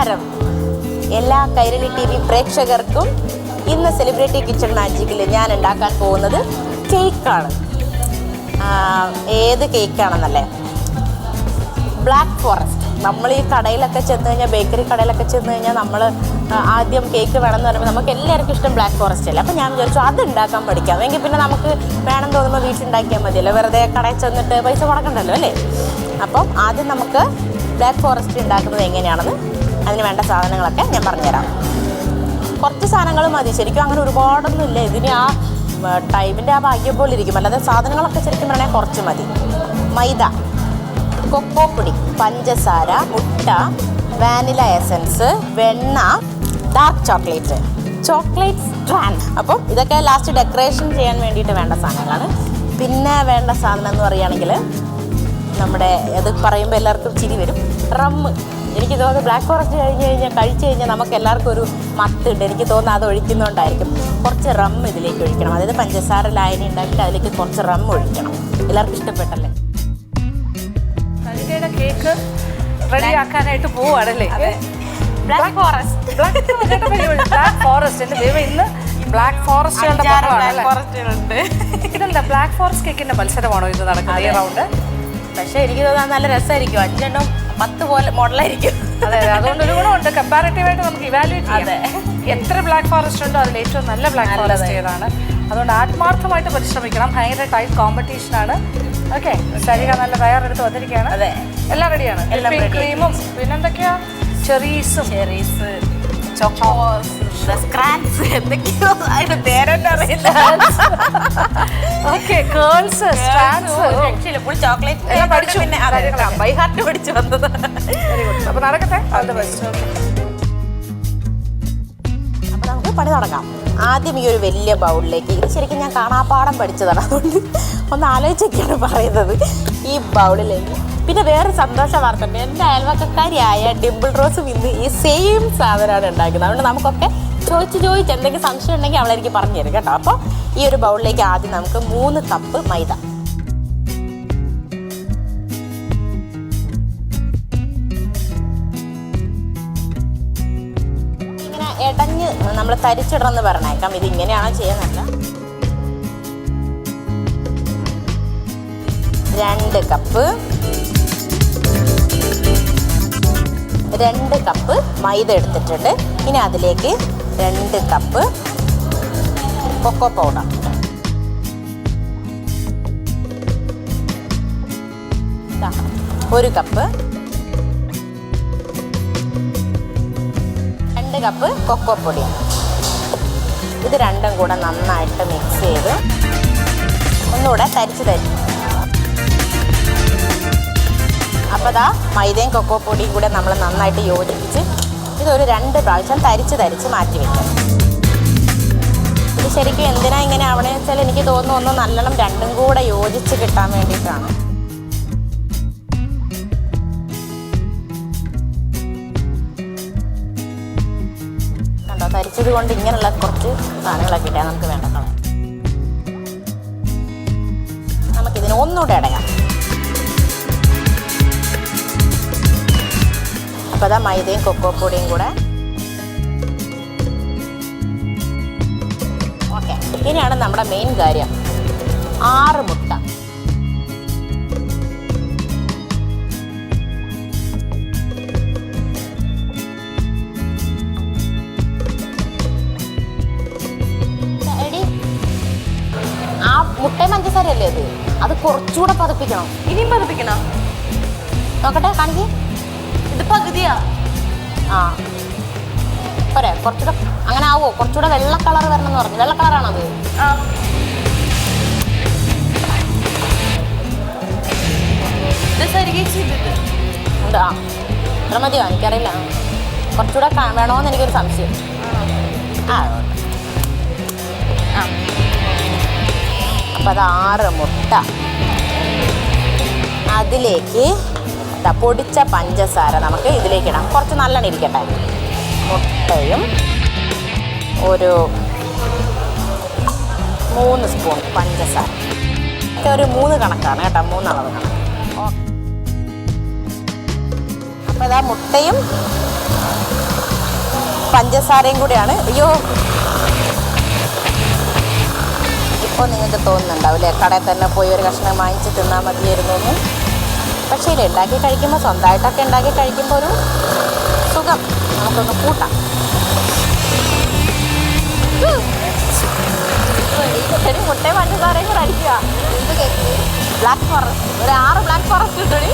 നമസ്കാരം എല്ലാ കൈരളി TV പ്രേക്ഷകർക്കും. ഇന്ന് സെലിബ്രിറ്റി കിച്ചൺ മാജിക്കിൽ ഞാൻ ഉണ്ടാക്കാൻ പോകുന്നത് കേക്കാണ്. ഏത് കേക്കാണെന്നല്ലേ? Black forest. നമ്മൾ ഈ കടയിലൊക്കെ ചെന്ന് കഴിഞ്ഞാൽ, ബേക്കറി കടയിലൊക്കെ ചെന്ന് കഴിഞ്ഞാൽ നമ്മൾ ആദ്യം കേക്ക് വേണമെന്ന് പറയുമ്പോൾ നമുക്ക് എല്ലാവർക്കും ഇഷ്ടം ബ്ലാക്ക് ഫോറസ്റ്റ് അല്ലേ. അപ്പോൾ ഞാൻ വിചാരിച്ചു അത് ഉണ്ടാക്കാൻ പഠിക്കാം. എങ്കിൽ പിന്നെ നമുക്ക് വേണം തോന്നുമ്പോൾ വീട്ടിലുണ്ടാക്കിയാൽ മതിയല്ലോ, വെറുതെ കടയിൽ ചെന്നിട്ട് പൈസ മുടക്കണ്ടല്ലോ അല്ലേ. അപ്പം ആദ്യം നമുക്ക് ബ്ലാക്ക് ഫോറസ്റ്റ് ഉണ്ടാക്കുന്നത് എങ്ങനെയാണെന്ന്, അതിന് വേണ്ട സാധനങ്ങളൊക്കെ ഞാൻ പറഞ്ഞുതരാം. കുറച്ച് സാധനങ്ങൾ മതി, ശരിക്കും അങ്ങനെ ഒരുപാടൊന്നും ഇല്ല. ഇതിന് ആ ടൈമിൻ്റെ ആ ഭാഗ്യം പോലെ ഇരിക്കും. അല്ലാതെ സാധനങ്ങളൊക്കെ ശരിക്കും പറഞ്ഞാൽ കുറച്ച് മതി. മൈദ, കൊക്കോ പൊടി, പഞ്ചസാര, മുട്ട, വാനില എസൻസ്, വെണ്ണ, ഡാർക്ക് ചോക്ലേറ്റ് സ്ട്രാൻഡ്. അപ്പം ഇതൊക്കെ ലാസ്റ്റ് ഡെക്കറേഷൻ ചെയ്യാൻ വേണ്ടിയിട്ട് വേണ്ട സാധനങ്ങളാണ്. പിന്നെ വേണ്ട സാധനം എന്ന് പറയുകയാണെങ്കിൽ, നമ്മുടെ അത് പറയുമ്പോൾ എല്ലാവർക്കും ചിരി വരും, റമ്മ്. എനിക്ക് തോന്നുന്നു ബ്ലാക്ക് ഫോറസ്റ്റ് കഴിച്ചു കഴിഞ്ഞാൽ നമുക്ക് എല്ലാവർക്കും ഒരു മത്തുണ്ട്. എനിക്ക് തോന്നുന്നു അത് ഒഴിക്കുന്നതുകൊണ്ടായിരിക്കും. കുറച്ച് റമ്മ് ഇതിലേക്ക് ഒഴിക്കണം. അതായത് പഞ്ചസാര ലായനി ഉണ്ടാക്കിയിട്ട് അതിലേക്ക് കുറച്ച് റമ്മ് ഒഴിക്കണം. എല്ലാവർക്കും ഇഷ്ടപ്പെട്ടല്ലേ? കേക്ക് റെഡിയാക്കാനായിട്ട് പോവാണല്ലേ? ബ്ലാക്ക് ഫോറസ്റ്റ് എൻ്റെ ദൈവം, ഇന്ന് ബ്ലാക്ക് ഫോറസ്റ്റുകളുടെ ഇതെന്താ ബ്ലാക്ക് ഫോറസ്റ്റ് കേക്കിന്റെ മത്സരമാണോ ഇത് നടക്കുന്നത് ഈ റൗണ്ട്? പക്ഷേ എനിക്ക് തോന്നാൻ നല്ല രസമായിരിക്കും. 5 10 പോലെ മോഡലായിരിക്കും. അതെ, അതുകൊണ്ട് ഒരു ഗുണമുണ്ട്. കമ്പാരിറ്റീവായിട്ട് നമുക്ക് ഇവാലുവേറ്റ് ചെയ്യാം എത്ര ബ്ലാക്ക് ഫോറസ്റ്റ് ഉണ്ടോ അതിൽ ഏറ്റവും നല്ല ബ്ലാക്ക് ഫോറസ്റ്റ് ഏതാണ്. അതുകൊണ്ട് ആത്മാർത്ഥമായിട്ട് പരിശ്രമിക്കണം. ഭയങ്കര ടൈറ്റ് കോമ്പറ്റീഷനാണ്. ഓക്കെ, സരിക നല്ല തയ്യാറെടുത്ത് വന്നിരിക്കുകയാണ്. അതെ, എല്ലാം റെഡിയാണ്. ക്രീമും പിന്നെന്തൊക്കെയാ, ചെറീസ്, ചോക്കോസ്, എന്തൊക്കെയോ പേരൊന്നും അറിയില്ല. ഓക്കെ, കേൾസ്, ഫുൾ ചോക്ലേറ്റ് എല്ലാം പഠിച്ചു. പിന്നെ ബൈ ഹാർട്ട് പഠിച്ചു വന്നത്. അപ്പൊ നടക്കട്ടെ. അപ്പൊ നമുക്ക് പണി തുടങ്ങാം. ആദ്യം ഈ ഒരു വലിയ ബൗളിലേക്ക്, ഇത് ശരിക്കും ഞാൻ കാണാപ്പാടം പഠിച്ചതാണ്, അതുകൊണ്ട് ഒന്ന് ആലോചിച്ചൊക്കെയാണ് പറയുന്നത്. ഈ ബൗളിലേക്ക് പിന്നെ വേറെ സന്തോഷ വാർത്ത ഉണ്ട്. എൻ്റെ അയൽവക്കക്കാരിയായ ഡിംപിൾ റോസും ഇന്ന് ഈ സെയിം സാധനമാണ് ഉണ്ടാക്കുന്നത്. അതുകൊണ്ട് നമുക്കൊക്കെ ചോദിച്ച് എന്തെങ്കിലും സംശയം ഉണ്ടെങ്കിൽ അവളെനിക്ക് പറഞ്ഞു തരും കേട്ടോ. അപ്പോൾ ഈ ഒരു ബൗളിലേക്ക് ആദ്യം നമുക്ക് 3 കപ്പ് മൈദ, ഇങ്ങനെ ഇടഞ്ഞ് നമ്മൾ തരിച്ചിടണമെന്ന് പറഞ്ഞേക്കാം. ഇതിങ്ങനെയാണോ ചെയ്യുന്നല്ല. 2 കപ്പ് മൈദ എടുത്തിട്ടുണ്ട്. ഇനി അതിലേക്ക് 2 cup cocoa powder, 1 cup, 2 cup cocoa പൊടി. ഇത് രണ്ടും കൂടെ നന്നായിട്ട് മിക്സ് ചെയ്ത് ഒന്നുകൂടെ തരിച്ച് അപ്പോൾ ദാ മൈദയും കൊക്കോ പൊടിയും കൂടെ നമ്മൾ നന്നായിട്ട് യോജിപ്പിച്ച് ഇതൊരു 2 പ്രാവശ്യം തരിച്ച് മാറ്റി വയ്ക്കാം. ഇത് ശരിക്കും എന്തിനാ ഇങ്ങനെ ആവണമെന്ന് വെച്ചാൽ എനിക്ക് തോന്നുന്നു ഒന്ന് നല്ലോണം രണ്ടും കൂടെ യോജിച്ച് കിട്ടാൻ വേണ്ടിയിട്ടാണ്. കണ്ടോ, തരിച്ചത് കൊണ്ട് ഇങ്ങനെയുള്ള കുറച്ച് സാധനങ്ങളൊക്കെ ഇട്ടാൽ നമുക്ക് വേണ്ട. നമുക്കിതിന് ഒന്നുകൂടെ ഇടയാം. അപ്പോൾ അതാ മൈദയും കൊക്കോ പൊടിയും കൂടെ. ഓക്കെ, ഇനിയാണ് നമ്മുടെ മെയിൻ കാര്യം. 6 മുട്ട. ആ മുട്ടയും പഞ്ചസാരയല്ലേ അത് കുറച്ചുകൂടെ പതപ്പിക്കണം. ഇനിയും പതപ്പിക്കണം. നോക്കട്ടെ, കാണിക്കേ. ഇത് പകുതിയാ. പോരെ, കുറച്ചുകൂടെ അങ്ങനെ ആവോ? കുറച്ചുകൂടെ വെള്ള കളർ വരണം എന്ന് പറഞ്ഞു. വെള്ള കളറാണത്. ഉണ്ട്. അത്ര മതിയോ? എനിക്കറിയില്ല, കുറച്ചുകൂടെ വേണോന്ന് എനിക്കൊരു സംശയം. അപ്പം അത് 6 മുട്ട. അതിലേക്ക് പൊടിച്ച പഞ്ചസാര നമുക്ക് ഇതിലേക്ക് ഇടാം. കുറച്ച് നല്ലെണ്ണ ഇരിക്കട്ടെ. മുട്ടയും ഒരു 3 സ്പൂൺ പഞ്ചസാര. ഒരു 3 കണക്കാണ് കേട്ടോ, 3 അളവ് കണക്ക്. അപ്പോൾ ഇതാ മുട്ടയും പഞ്ചസാരയും കൂടിയാണ്. അയ്യോ, ഇപ്പോൾ നിങ്ങൾക്ക് തോന്നുന്നുണ്ടാവില്ലേ കടയിൽ തന്നെ പോയി ഒരു കഷ്ണം വാങ്ങിച്ച് തിന്നാൽ മതിയായിരുന്നു എന്ന്. പക്ഷേ ഇത് ഉണ്ടാക്കി കഴിക്കുമ്പോൾ, സ്വന്തമായിട്ടൊക്കെ ഉണ്ടാക്കി കഴിക്കുമ്പോൾ ഒരു സുഖം നമുക്കൊന്ന് കൂട്ടാം. മുട്ടയും പഞ്ചസാരയും കൂടെ അടിക്കുക. ബ്ലാക്ക് ഫോറസ്റ്റ് ഒരു 6 ബ്ലാക്ക് ഫോറസ്റ്റ് കിട്ടണി.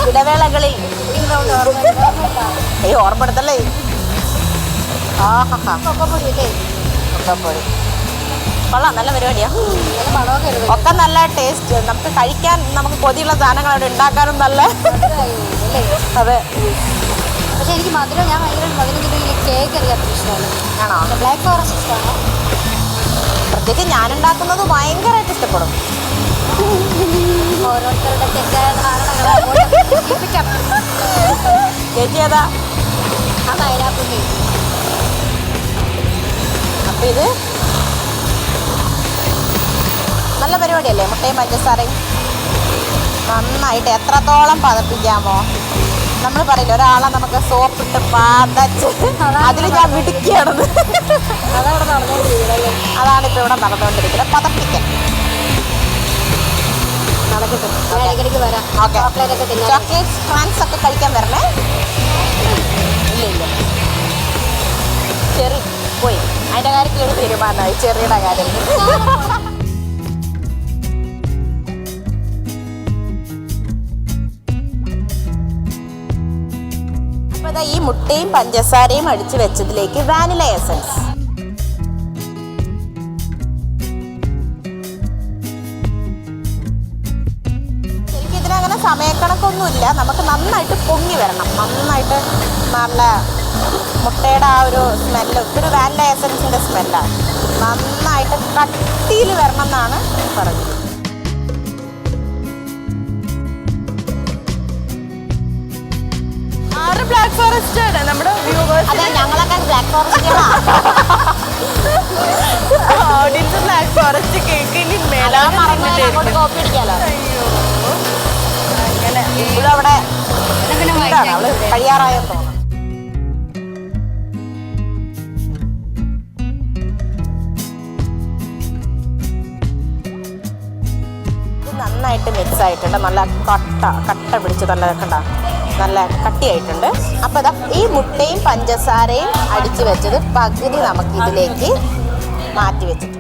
ഇടവേളകളിൽ ഓർമ്മപ്പെടുത്തല്ലേ. കൊള്ളാം, നല്ല പരിപാടിയാ. ഒക്കെ നല്ല ടേസ്റ്റ്. നമുക്ക് കഴിക്കാൻ, നമുക്ക് കൊതിയുള്ള സാധനങ്ങൾ അവിടെ ഉണ്ടാക്കാനും നല്ല. അതെ, പക്ഷെ എനിക്ക് മധുരം, ഞാൻ ഭയങ്കര മധുരം കേക്ക് അറിയാത്ത ഇഷ്ടമാണ്. ആണോ? ബ്ലാക്ക് ഫോറസ്റ്റ് ഇഷ്ടമാണോ? പ്രത്യേകിച്ച് ഞാനുണ്ടാക്കുന്നത് ഭയങ്കരമായിട്ട് ഇഷ്ടപ്പെടും. ഓരോരുത്തരുടെ തെറ്റായ ധാരണകൾ ചേച്ചി ഏതാ? ആ പൈനാപ്പിൾ കേക്ക്. അപ്പം ഇത് നല്ല പരിപാടിയല്ലേ? മുട്ടയും പഞ്ചസാരയും നന്നായിട്ട് എത്രത്തോളം പതപ്പിക്കാമോ? നമ്മൾ പറയില്ല, ഒരാളെ നമുക്ക് സോപ്പിട്ട് പതച്ച് അതിൽ ഞാൻ മിടുക്കിയാണെന്ന്. അതവിടെ നടന്നുകൊണ്ടിരിക്കുന്നത്. അതാണിപ്പോൾ ഇവിടെ നടന്നുകൊണ്ടിരിക്കുന്നത്, പതപ്പിക്കൽ. നടക്കട്ടെ, ഞാൻ ഇടയ്ക്കിടയ്ക്ക് വരാം. ഓക്കെ, ചോക്ലേറ്റ് ഒക്കെ തിന്നാൻ. ചോക്ലേറ്റ് സ്ക്രാൻസ് ഒക്കെ കഴിക്കാൻ വരണേ. ഇല്ല, ചെറി പോയി, അതിൻ്റെ കാര്യത്തിൽ ഒരു തീരുമാനമായി, ചെറിയുടെ കാര്യം. അപ്പോൾ ഇതാ ഈ മുട്ടയും പഞ്ചസാരയും അടിച്ച് വെച്ചതിലേക്ക് വാനില എസൻസ്. ശരിക്കും ഇതിനങ്ങനെ സമയക്കണക്കൊന്നുമില്ല. നമുക്ക് നന്നായിട്ട് പൊങ്ങി വരണം, നന്നായിട്ട് നല്ല മുട്ടയുടെ ആ ഒരു സ്മെല്ല്, ഒരു വാനില എസൻസിൻ്റെ സ്മെല്ലാണ്. നന്നായിട്ട് കട്ടിയിൽ വരണം എന്നാണ് പറഞ്ഞത്. ബ്ലാക്ക് ഫോറസ്റ്റ് ആണ് നമ്മുടെ വ്യൂവേഴ്സ്. അതെ, ഞങ്ങളൊക്കെ black forest audience black forest cake ഇനി കോപ്പി അടിക്കാലോ. അങ്ങനെ ഇതവിടെ അവള് കഴിയാറായെന്ന് തോന്നുന്നു. നന്നായിട്ട് മിക്സ് ആയിട്ടുണ്ട്. നല്ല കട്ട പിടിച്ച് നല്ല കട്ടിയായിട്ടുണ്ട്. അപ്പോൾ ഇതാ ഈ മുട്ടയും പഞ്ചസാരയും അടിച്ച് വെച്ചത് പകുതി നമുക്ക് ഇതിലേക്ക് മാറ്റി വെച്ചിട്ട്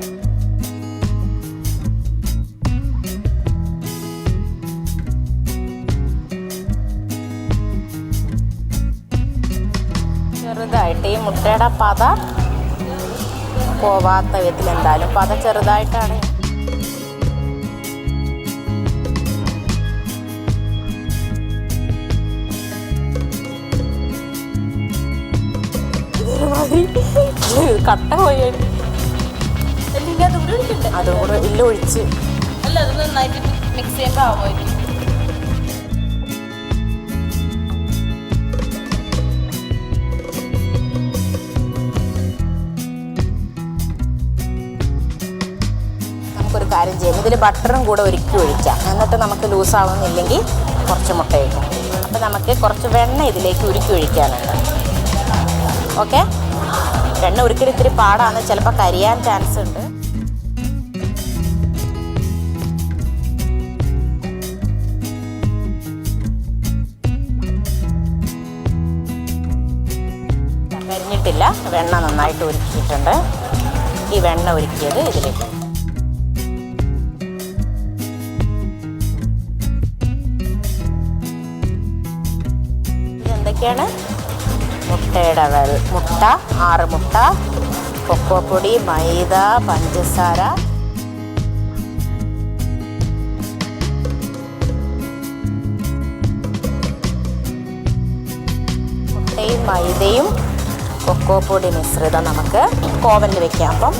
ചെറുതായിട്ട് ഈ മുട്ടയുടെ പത പോവാത്ത വിധത്തിൽ, എന്തായാലും പത ചെറുതായിട്ടാണ്. കട്ട പോയി അതുകൂടെ ഇല്ല ഒഴിച്ച് അല്ല, അത് നന്നായിട്ട് മിക്സ് ചെയ്യുമ്പോൾ ആവുമായിരിക്കും. നമുക്കൊരു കാര്യം ചെയ്യാം, ഇതിൽ ബട്ടറും കൂടെ ഒരുക്കി ഒഴിക്കാം. എന്നിട്ട് നമുക്ക് ലൂസാവുന്നില്ലെങ്കിൽ കുറച്ച് മുട്ട ഒഴിക്കാം. അപ്പോൾ നമുക്ക് കുറച്ച് വെണ്ണ ഇതിലേക്ക് ഉരുക്കി ഒഴിക്കാനുണ്ട്. ഓക്കെ, വെണ്ണ ഒരിക്കലും ഇത്തിരി പാടാണ്, ചിലപ്പോൾ കരിയാൻ ചാൻസ് ഉണ്ട്. കരിഞ്ഞിട്ടില്ല, വെണ്ണ നന്നായിട്ട് ഉരുക്കിയിട്ടുണ്ട്. ഈ വെണ്ണ ഉരുക്കിയത് ഇതിലേക്ക്. ഇതെന്തൊക്കെയാണ്? മുട്ട 6 മുട്ട, കൊക്കോപ്പൊടി, മൈദ, പഞ്ചസാര, മുട്ടയും മൈദയും കൊക്കോപ്പൊടി മിശ്രിതം നമുക്ക് ഓവനിൽ വെക്കാം. അപ്പം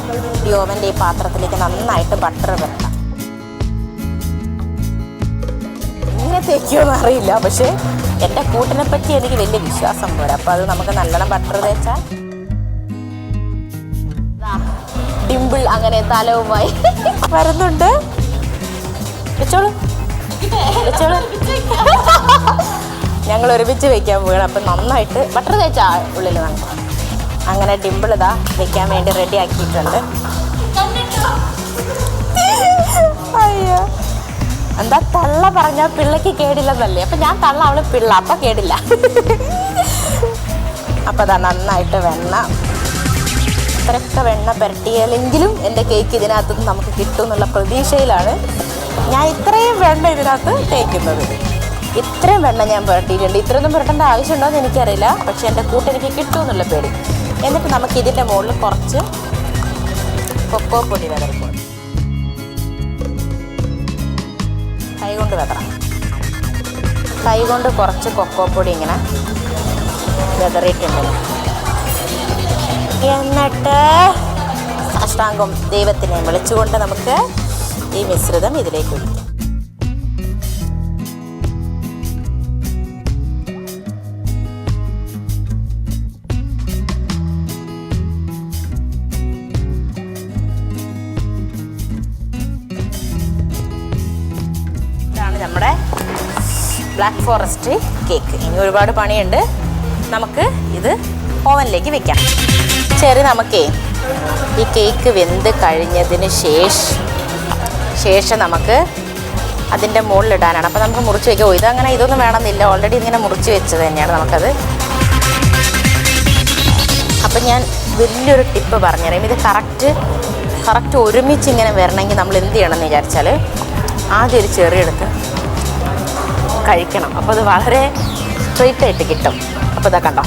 ഈ ഓവൻ്റെ ഈ പാത്രത്തിലേക്ക് നന്നായിട്ട് ബട്ടർ വെക്കാം. ഇങ്ങനെ തേക്കുമെന്ന് അറിയില്ല, പക്ഷേ എൻ്റെ കൂട്ടിനെ പറ്റി എനിക്ക് വലിയ വിശ്വാസം പോരാ. അപ്പോൾ അത് നമുക്ക് നല്ലോണം ബട്ടർ തേച്ചാൽ ഡിമ്പിൾ അങ്ങനെ തലവുമായി വരുന്നുണ്ട്. വെച്ചോളൂ. ഞങ്ങൾ ഒരുമിച്ച് വെക്കാൻ പോവുകയാണ്. അപ്പം നന്നായിട്ട് ബട്ടർ തേച്ചാ ഉള്ളിൽ നമുക്ക് അങ്ങനെ ഡിമ്പിൾ ഇതാ വെക്കാൻ വേണ്ടി റെഡി ആക്കിയിട്ടുണ്ട്. അയ്യോ എന്താ തള്ള പറഞ്ഞാൽ പിള്ളയ്ക്ക് കേടില്ലെന്നല്ലേ, അപ്പം ഞാൻ തള്ള അവള് പിള്ള, അപ്പം കേടില്ല. അപ്പം അതാ നന്നായിട്ട് വെണ്ണ, ഇത്രയൊക്കെ വെണ്ണ പുരട്ടിയാലെങ്കിലും എൻ്റെ കേക്ക് ഇതിനകത്തുനിന്ന് നമുക്ക് കിട്ടും എന്നുള്ള പ്രതീക്ഷയിലാണ് ഞാൻ ഇത്രയും വെണ്ണ ഇതിനകത്ത് തേക്കുന്നത്. ഇത്രയും വെണ്ണ ഞാൻ പുരട്ടിയിട്ടുണ്ട്. ഇത്രയൊന്നും പുരട്ടേണ്ട ആവശ്യമുണ്ടോ എന്ന് എനിക്കറിയില്ല, പക്ഷേ എൻ്റെ കൂട്ടെനിക്ക് കിട്ടും എന്നുള്ള പേടി. എന്നിട്ട് നമുക്ക് ഇതിൻ്റെ മുകളിൽ കുറച്ച് കൊക്കോ പൊടി വിതറിക്കും. കൈകൊണ്ട് വിതറാം. കൈകൊണ്ട് കുറച്ച് കൊക്കോ പൊടി ഇങ്ങനെ വിതറിയിട്ടുണ്ട്. എന്നിട്ട് സാഷ്ടാംഗം ദൈവത്തിനെ വിളിച്ചുകൊണ്ട് നമുക്ക് ഈ മിശ്രിതം ഇതിലേക്ക് ഒഴിക്കാം. ഇതാണ് നമ്മുടെ ബ്ലാക്ക് ഫോറസ്റ്റ് കേക്ക്. ഇനി ഒരുപാട് പണിയുണ്ട്. നമുക്ക് ഇത് ഓവനിലേക്ക് വെക്കാം. നമുക്കേ ഈ കേക്ക് വെന്ത് കഴിഞ്ഞതിന് ശേഷം നമുക്ക് അതിൻ്റെ മുകളിലിടാനാണ്. അപ്പോൾ നമുക്ക് മുറിച്ച് വെക്കാം. ഇതങ്ങനെ ഇതൊന്നും വേണമെന്നില്ല, ഓൾറെഡി ഇങ്ങനെ മുറിച്ച് വെച്ചത് തന്നെയാണ് നമുക്കത്. അപ്പം ഞാൻ വലിയൊരു ടിപ്പ് പറഞ്ഞുതരാം. ഇത് കറക്റ്റ് ഒരുമിച്ച് ഇങ്ങനെ വരണമെങ്കിൽ നമ്മൾ എന്ത് ചെയ്യണമെന്ന് വിചാരിച്ചാൽ ആദ്യം ഒരു ചെറിയെടുത്ത് കഴിക്കണം. അപ്പോൾ അത് വളരെ സ്ട്രെയിറ്റായിട്ട് കിട്ടും. അപ്പോൾ ഇതാ കണ്ടോ,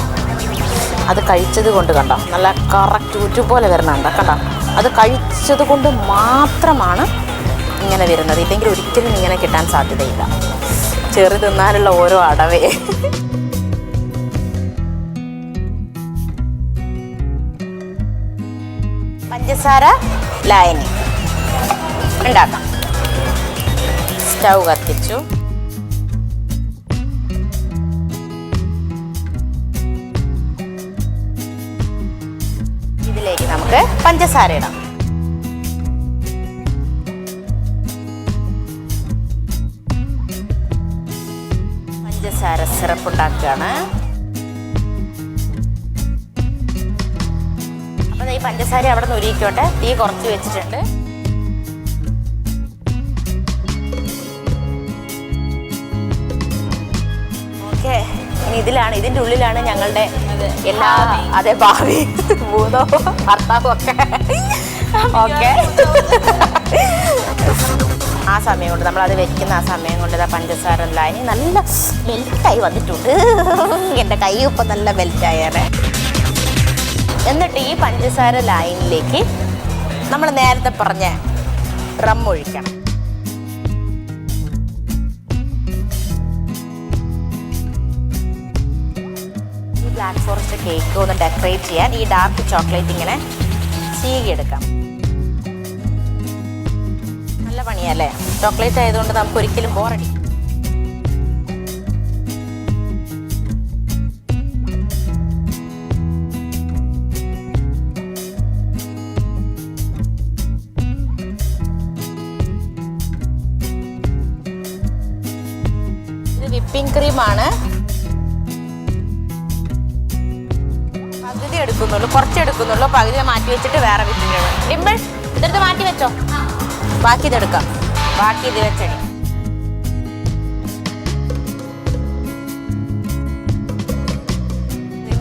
അത് കഴിച്ചത് കൊണ്ട് കണ്ടോ നല്ല കറക്റ്റ് ഒരുപോലെ വരുന്നുണ്ട് കണ്ടോ. അത് കഴിച്ചത് കൊണ്ട് മാത്രമാണ് ഇങ്ങനെ വരുന്നത്, ഇല്ലെങ്കിൽ ഒരിക്കലും ഇങ്ങനെ കിട്ടാൻ സാധ്യതയില്ല. ചെറു തിന്നാലുള്ള ഓരോ അടവേ. പഞ്ചസാര ലായനി ഉണ്ടാക്കാം. സ്റ്റൗ കത്തിച്ചു. ഇതിലേക്ക് നമുക്ക് പഞ്ചസാര ഇടാം. പഞ്ചസാര സിറപ്പ് ഉണ്ടാക്കുകയാണ്. അപ്പം ഈ പഞ്ചസാര അവിടെ നിന്ന് ഉരുക്കിക്കോട്ടെ. തീ കുറച്ച് വെച്ചിട്ടുണ്ട്. ഓക്കെ, ഇനി ഇതിൻ്റെ ഉള്ളിലാണ് ഞങ്ങളുടെ എല്ലാ ഭാവി ഭൂതവും ഭർത്താവും ഒക്കെ. ഓക്കെ, ആ സമയം കൊണ്ട് നമ്മളത് വെക്കുന്ന ആ സമയം കൊണ്ട് ഇതാ പഞ്ചസാര ലായനി നല്ല മെൽറ്റായി വന്നിട്ടുണ്ട്. എൻ്റെ കൈ ഇപ്പം നല്ല മെൽറ്റായാണ്. എന്നിട്ട് ഈ പഞ്ചസാര ലായനിലേക്ക് നമ്മൾ നേരത്തെ പറഞ്ഞ റം ഒഴിക്കണം. ബ്ലാക്ക് ഫോറസ്റ്റ് കേക്ക് ഒന്ന് ഡെക്കറേറ്റ് ചെയ്യാൻ ഈ ഡാർക്ക് ചോക്ലേറ്റ് ഇങ്ങനെ ചീകിയെടുക്കാം. നല്ല പണിയല്ലേ, ചോക്ലേറ്റ് ആയതുകൊണ്ട് നമുക്ക് ഒരിക്കലും ബോറടി. ഇത് വിപ്പിംഗ് ക്രീമാണ്. പകുതി എടുക്കുന്നുള്ളൂ, കുറച്ചെടുക്കുന്നുള്ളൂ. പകുതി മാറ്റി വെച്ചിട്ട് വേറെ വിപ്പിംഗ് ഡിമ്പിൾ ഇതെടുത്ത് മാറ്റി വെച്ചോ. ബാക്കി ഇതെടുക്കാം, ബാക്കി ഇത് വെച്ചടി.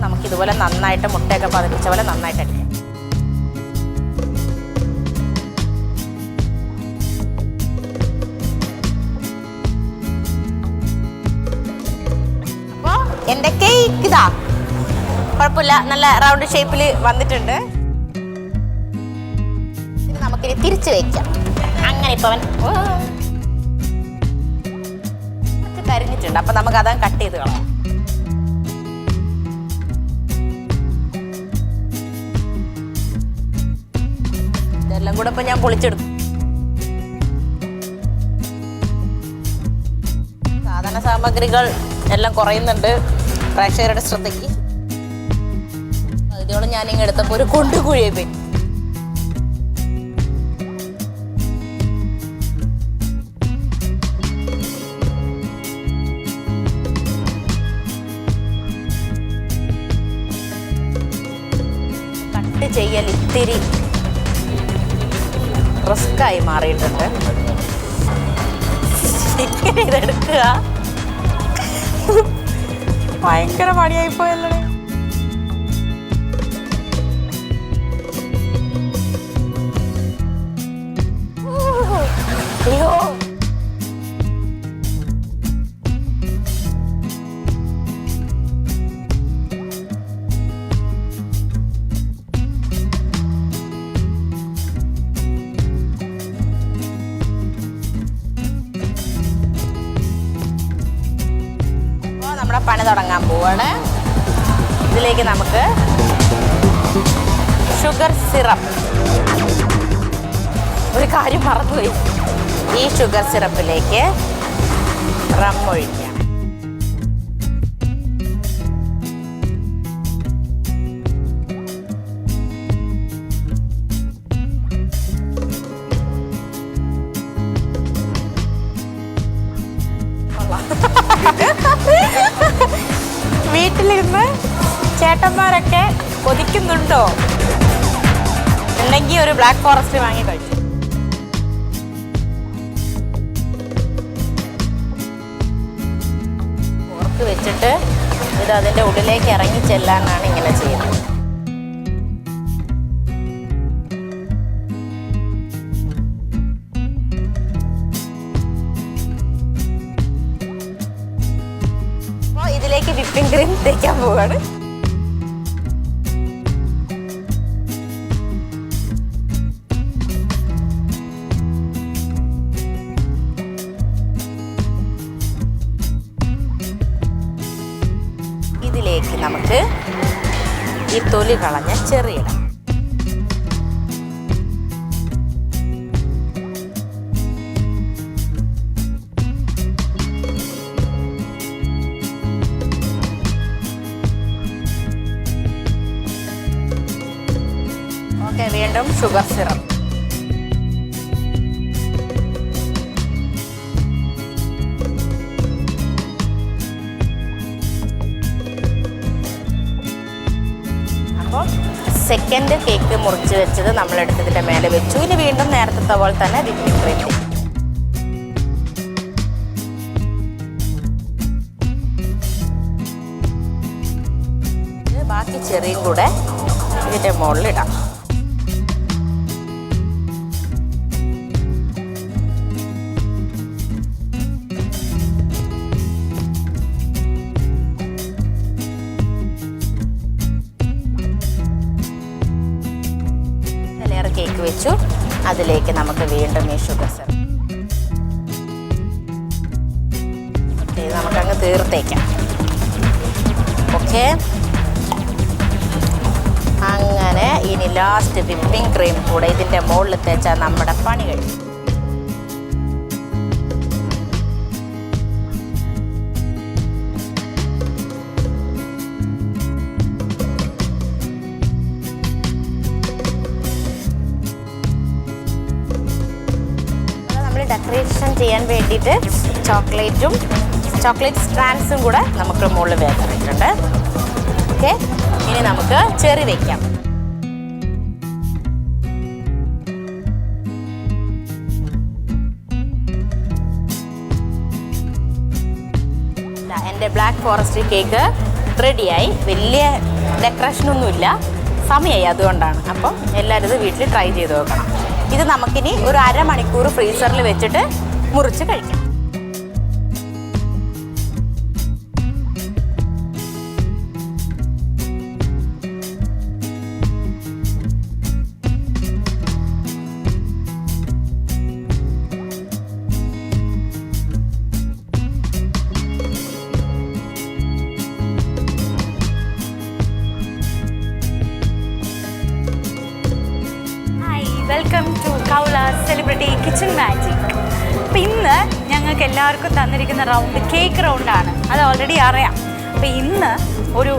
നമുക്കിതുപോലെ നന്നായിട്ട് മുട്ടയൊക്കെ പതിപ്പിച്ച പോലെ നന്നായിട്ട് അടിക്കാം. അപ്പോൾ എൻ്റെ കേക്ക് ഇതാ കുഴപ്പമില്ല, നല്ല റൗണ്ട് ഷേപ്പിൽ വന്നിട്ടുണ്ട്. ഇനി നമുക്കിനി തിരിച്ച് വയ്ക്കാം. അങ്ങനെ ഇപ്പം അവൻ കരിഞ്ഞിട്ടുണ്ട്. അപ്പം നമുക്ക് അതങ്ങ് കട്ട് ചെയ്ത് കളയാം. ഇതെല്ലാം കൂടെ ഇപ്പം ഞാൻ പൊളിച്ചെടുക്കും. സാധന സാമഗ്രികൾ എല്ലാം കുറയുന്നുണ്ട് പ്രേക്ഷകരുടെ ശ്രദ്ധയ്ക്ക്. പകുതിയോളം ഞാനിങ്ങ് എടുത്തപ്പോൾ ഒരു കൊണ്ടുകുഴിയെ പോയി. ചെയ്യൽ ഇത്തിരി റിസ്ക്കായി മാറിയിട്ടുണ്ട്. ഇങ്ങനെ ഇതെടുക്കുക ഭയങ്കര പണിയായിപ്പോയല്ലേ. അയ്യോ നമ്മുടെ പണി തുടങ്ങാൻ പോവാണ്. ഇതിലേക്ക് നമുക്ക് ഷുഗർ സിറപ്പ്, ഒരു കാര്യം മറന്നുപോയി, ഈ ഷുഗർ സിറപ്പിലേക്ക് റം ഒഴിക്കാം. വീട്ടിലിരുന്ന് ചേട്ടന്മാരൊക്കെ കൊതിക്കുന്നുണ്ടോ? ഉണ്ടെങ്കിൽ ഒരു ബ്ലാക്ക് ഫോറസ്റ്റ് വാങ്ങി കഴിച്ചു. പുറത്ത് വെച്ചിട്ട് ഇത് അതിൻ്റെ ഉള്ളിലേക്ക് ഇറങ്ങി ചെല്ലാനാണ് ഇങ്ങനെ ചെയ്യുന്നത്. അപ്പോൾ ഇതിലേക്ക് വിപ്പിംഗ് ക്രീം തേക്കാൻ പോവാണ്. ഇതിലേക്ക് നമുക്ക് ഈ തൊലി കളഞ്ഞ ചെറിയിടാം. ഓക്കെ, വീണ്ടും ഷുഗർ സിറപ്പ്. അപ്പോൾ സെക്കൻഡ് കേക്ക് മുറിച്ച് വെച്ചത് നമ്മളെടുത്തതിൻ്റെ മേലെ വെച്ചു. ഇനി വീണ്ടും നേരത്തെ പോലെ തന്നെ വിപ്പിംഗ് ക്രീം. ബാക്കി ചെറിയും കൂടെ ഇതിൻ്റെ മുകളിലിടാം. കേക്ക് വെച്ചു. അതിലേക്ക് നമുക്ക് വീണ്ടും ഈ ഷുഗർ സിറപ്പ് നമുക്കങ്ങ് തീർത്തേക്കാം. ഓക്കെ, അങ്ങനെ ഇനി ലാസ്റ്റ് വിപ്പിംഗ് ക്രീം കൂടെ ഇതിൻ്റെ മുകളിൽ തേച്ചാൽ നമ്മുടെ പണി കഴിയും. ഡെക്കറേഷൻ ചെയ്യാൻ വേണ്ടിയിട്ട് ചോക്ലേറ്റ് സ്ട്രാൻഡ്സും കൂടെ നമുക്ക് മുകളിൽ വേണ്ടിയിട്ടുണ്ട്. ഓക്കെ, ഇനി നമുക്ക് ചെറി വയ്ക്കാം. എൻ്റെ ബ്ലാക്ക് ഫോറസ്റ്റ് കേക്ക് റെഡിയായി. വലിയ ഡെക്കറേഷനൊന്നുമില്ല, സമയമായി, അതുകൊണ്ടാണ്. അപ്പം എല്ലാവരും ഇത് വീട്ടിൽ ട്രൈ ചെയ്ത് നോക്കണം. ഇത് നമുക്കിനി ഒരു അരമണിക്കൂർ ഫ്രീസറിൽ വെച്ചിട്ട് മുറിച്ച് കഴിക്കാം. വെൽക്കം ടു കൗള സെലിബ്രിറ്റി കിച്ചൺ മാജിക്. അപ്പോൾ ഇന്ന് ഞങ്ങൾക്ക് എല്ലാവർക്കും തന്നിരിക്കുന്ന റൗണ്ട് കേക്ക് റൗണ്ടാണ്. അത് ഓൾറെഡി അറിയാം. അപ്പോൾ ഇന്ന് ഒരു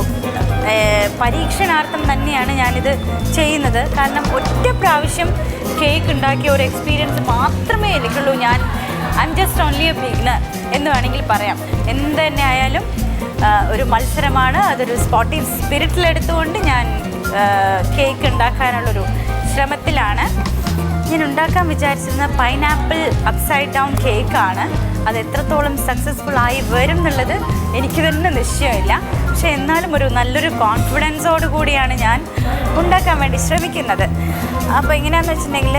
പരീക്ഷണാർത്ഥം തന്നെയാണ് ഞാനിത് ചെയ്യുന്നത്. കാരണം ഒറ്റ പ്രാവശ്യം കേക്ക് ഉണ്ടാക്കിയ ഒരു എക്സ്പീരിയൻസ് മാത്രമേ എനിക്കുള്ളൂ. I'm just only a beginner എന്ന് വേണമെങ്കിൽ പറയാം. എന്ത് തന്നെ ആയാലും ഒരു മത്സരമാണ്, അതൊരു സ്പോർട്ടീവ് സ്പിരിറ്റിലെടുത്തുകൊണ്ട് ഞാൻ കേക്ക് ഉണ്ടാക്കാനുള്ളൊരു ശ്രമത്തിലാണ്. ഞാൻ ഉണ്ടാക്കാൻ വിചാരിച്ചിരുന്ന പൈനാപ്പിൾ അപ്സൈഡ് ഡൗൺ കേക്കാണ്. അത് എത്രത്തോളം സക്സസ്ഫുൾ ആയി വരും എന്നുള്ളത് എനിക്ക് തന്നെ നിശ്ചയമില്ല. പക്ഷേ എന്നാലും ഒരു നല്ലൊരു കോൺഫിഡൻസോട് കൂടിയാണ് ഞാൻ ഉണ്ടാക്കാൻ വേണ്ടി ശ്രമിക്കുന്നത്. അപ്പോൾ എങ്ങനെയാണെന്ന് വെച്ചിട്ടുണ്ടെങ്കിൽ,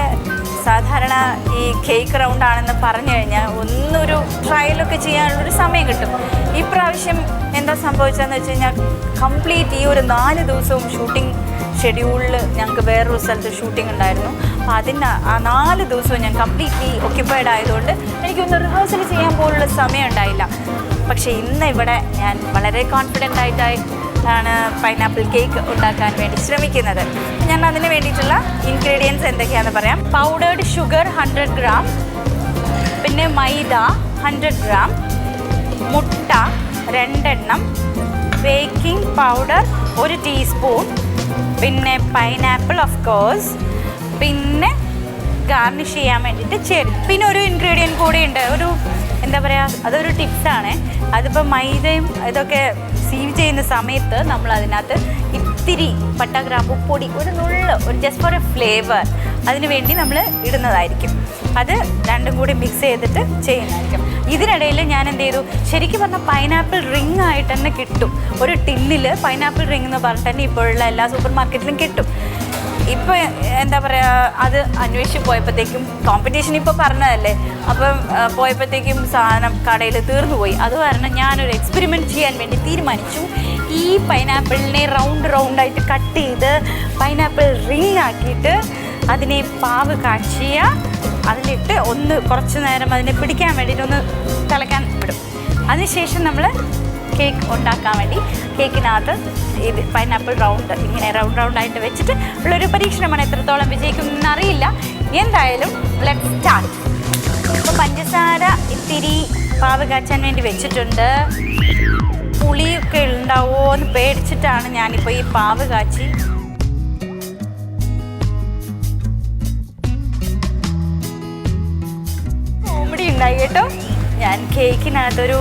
സാധാരണ ഈ കേക്ക് റൗണ്ടാണെന്ന് പറഞ്ഞു കഴിഞ്ഞാൽ ഒന്നൊരു ട്രയലൊക്കെ ചെയ്യാനുള്ളൊരു സമയം കിട്ടും. ഈ പ്രാവശ്യം എന്താ സംഭവിച്ചതെന്ന് വെച്ച് കഴിഞ്ഞാൽ, കംപ്ലീറ്റ് ഈ ഒരു 4 ദിവസവും ഷൂട്ടിംഗ് ഷെഡ്യൂളിൽ ഞങ്ങൾക്ക് വേറൊരു സ്ഥലത്ത് ഷൂട്ടിംഗ് ഉണ്ടായിരുന്നു. അപ്പോൾ അതിന് ആ 4 ദിവസവും ഞാൻ കംപ്ലീറ്റ്ലി ഒക്യുപ്പൈഡ് ആയതുകൊണ്ട് എനിക്കൊന്ന് റിഹേഴ്സൽ ചെയ്യാൻ പോലുള്ള സമയം ഉണ്ടായില്ല. പക്ഷേ ഇന്ന് ഇവിടെ ഞാൻ വളരെ കോൺഫിഡൻ്റ് ആയിട്ടാണ് പൈനാപ്പിൾ കേക്ക് ഉണ്ടാക്കാൻ വേണ്ടി ശ്രമിക്കുന്നത്. ഞാൻ അതിന് വേണ്ടിയിട്ടുള്ള ഇൻഗ്രീഡിയൻസ് എന്തൊക്കെയാണെന്ന് പറയാം. പൗഡേർഡ് ഷുഗർ 100 ഗ്രാം, പിന്നെ മൈദ 100 ഗ്രാം, മുട്ട 2 എണ്ണം, ബേക്കിംഗ് പൗഡർ 1 ടീസ്പൂൺ, പിന്നെ പൈനാപ്പിൾ ഓഫ് കോഴ്സ്, പിന്നെ ഗാർണിഷ് ചെയ്യാൻ വേണ്ടിയിട്ട് ചെറി. പിന്നെ ഒരു ഇൻഗ്രീഡിയൻറ്റ് കൂടി ഉണ്ട്, ഒരു എന്താ പറയുക, അതൊരു ടിപ്സാണ്. അതിപ്പോൾ മൈദയും ഇതൊക്കെ സീവ് ചെയ്യുന്ന സമയത്ത് നമ്മൾ അതിനകത്ത് ഇത്തിരി പട്ട, ഗ്രാമ്പു പൊടി, ഒരു നുള്ള്, ഒരു ജസ്റ്റ് ഫോർ എ ഫ്ലേവർ, അതിന് വേണ്ടി നമ്മൾ ഇടുന്നതായിരിക്കും. അത് രണ്ടും കൂടി മിക്സ് ചെയ്തിട്ട് ചെയ്യുന്നതായിരിക്കും. ഇതിനിടയിൽ ഞാൻ എന്ത് ചെയ്തു, ശരിക്കും പറഞ്ഞാൽ പൈനാപ്പിൾ റിംഗ് ആയിട്ട് തന്നെ കിട്ടും. ഒരു ടിന്നിൽ പൈനാപ്പിൾ റിംഗ് എന്ന് പറഞ്ഞിട്ട് തന്നെ ഇപ്പോഴുള്ള എല്ലാ സൂപ്പർ മാർക്കറ്റിലും കിട്ടും. ഇപ്പോൾ എന്താ പറയുക, അത് അന്വേഷിച്ച് പോയപ്പോഴത്തേക്കും, കോമ്പറ്റീഷൻ ഇപ്പോൾ പറഞ്ഞതല്ലേ, അപ്പം പോയപ്പോഴത്തേക്കും സാധനം കടയിൽ തീർന്നു പോയി. അത് കാരണം ഞാനൊരു എക്സ്പെരിമെൻറ്റ് ചെയ്യാൻ വേണ്ടി തീരുമാനിച്ചു. ഈ പൈനാപ്പിളിനെ റൗണ്ടായിട്ട് കട്ട് ചെയ്ത് പൈനാപ്പിൾ റിംഗ് ആക്കിയിട്ട് അതിനെ പാവ് കാച്ചിയ അതിലിട്ട് ഒന്ന് കുറച്ച് നേരം അതിനെ പിടിക്കാൻ വേണ്ടിയിട്ട് ഒന്ന് തിളയ്ക്കാൻ വിടും. അതിനുശേഷം നമ്മൾ കേക്ക് ഉണ്ടാക്കാൻ വേണ്ടി കേക്കിനകത്ത് ഇത് പൈനാപ്പിൾ ഇങ്ങനെ റൗണ്ടായിട്ട് വെച്ചിട്ട് ഉള്ളൊരു പരീക്ഷണമാണ്. എത്രത്തോളം വിജയിക്കുമെന്ന് അറിയില്ല. എന്തായാലും ലെറ്റ്സ് സ്റ്റാർട്ട്. ഇപ്പോൾ പഞ്ചസാര ഇത്തിരി പാവ് കാച്ചാൻ വേണ്ടി വെച്ചിട്ടുണ്ട്. പുളിയൊക്കെ ഉണ്ടാവുമോ എന്ന് പേടിച്ചിട്ടാണ് ഞാനിപ്പോൾ ഈ പാവ് കാച്ചി കോമഡി ഉണ്ടായി കേട്ടോ. ഞാൻ കേക്കിനകത്തൊരു